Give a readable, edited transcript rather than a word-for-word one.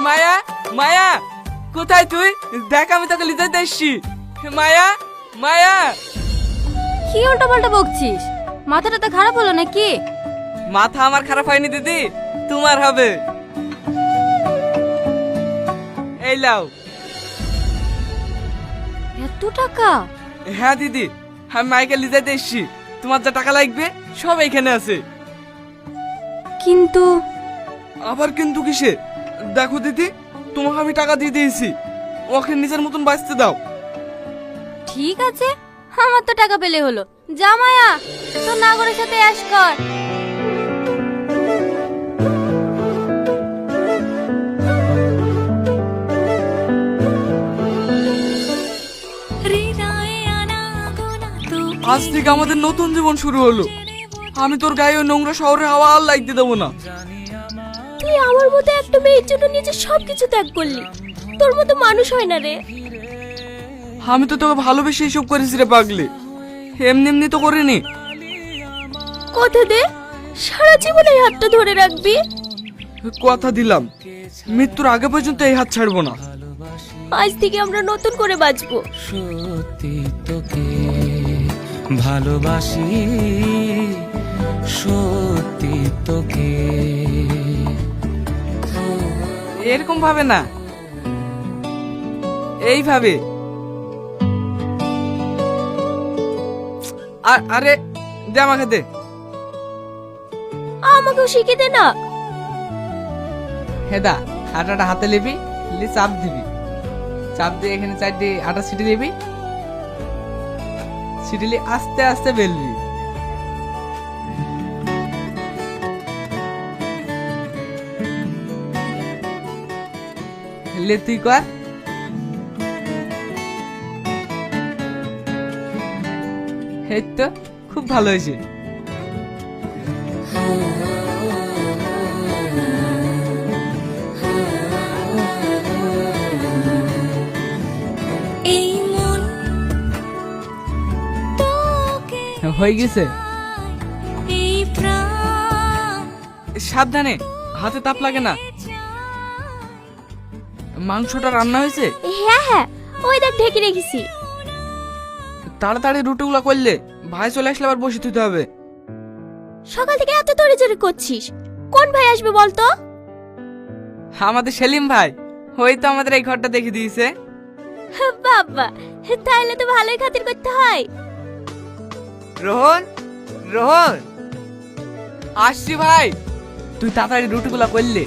মায়া, মায়া, কোথায় তুই? দেখ আমি তোকে লিজাইতে এসছি। মায়া, মায়া। কি উল্টো পাল্টা বকছিস? মাথাটা তো খারাপ হলো নাকি? মাথা আমার খারাপ হয়নি দিদি, তোমার হবে। এই লাও। এত টাকা? হ্যাঁ দিদি, আমি মাইকে লিজাইতে এসছি। তোমার যা টাকা লাগবে সব এখানে আছে। কিন্তু আবার কিন্তু কিসে? দেখো দিদি, তোমাকে আমি টাকা দিয়ে দিয়েছি, ওকে নিজের মতন বাঁচতে দাও। ঠিক আছে, আমার তো টাকা পেলে হলো। যা মায়া, তোর নাগরের সাথে অ্যাশ কর। আজ থেকে আমাদের নতুন জীবন শুরু হলো। আমি তোর গায়ে ওই নোংরা শহরে হাওয়া আর লাগতে দেবো না। তুই আমার মতো একটা মেয়ের জন্য নিজের সবকিছু ত্যাগ করলি। তোর মতো মানুষ হয় না রে। আমি তো তোকে ভালোবেসে এসব করেছি রে পাগলি, এমনি এমনি তো করিনি। কথা দে, সারা জীবন এই হাতটা ধরে রাখবি। কথা দিলাম, মৃত্যুর আগে পর্যন্ত এই হাত ছাড়বো না। আজ থেকে আমরা নতুন করে বাঁচবো। সত্যি তোকে ভালোবাসি, সত্যি তোকে। এরকম ভাবে না, এইভাবে। আরে দে আমাকে দে। আমাকেও শিখিয়ে দে না। হেদা, আটাটা হাতে নিবি, চাপ দিবি, চাপ দিয়ে এখানে চারটি আটা ছিটি দিবি, ছিটিলি আস্তে আস্তে বেলবি। লে তুই কর। এই তো খুব ভালো হয়েছে। হয়ে গেছে। সাবধানে, হাতে তাপ লাগে না। মাংসটা রান্না হয়েছে? হ্যাঁ হ্যাঁ, ওই দেখ ঢেকে রেখেছি। তাড়াতাড়ি রুটিগুলো করলে ভাই চলে আসলে আবার বসে দিতে হবে। সকাল থেকে এত তড়িজড়ি করছিস, কোন ভাই আসবে বলতো? আমাদের সেলিম ভাই, ওই তো আমাদের এই ঘরটা দেখে দিয়েছে। বাবা, তাহলে তো ভালোই খাতির করতে হয়। রোহন, রোহন আসছি ভাই। তুই তাড়াতাড়ি রুটিগুলো করলে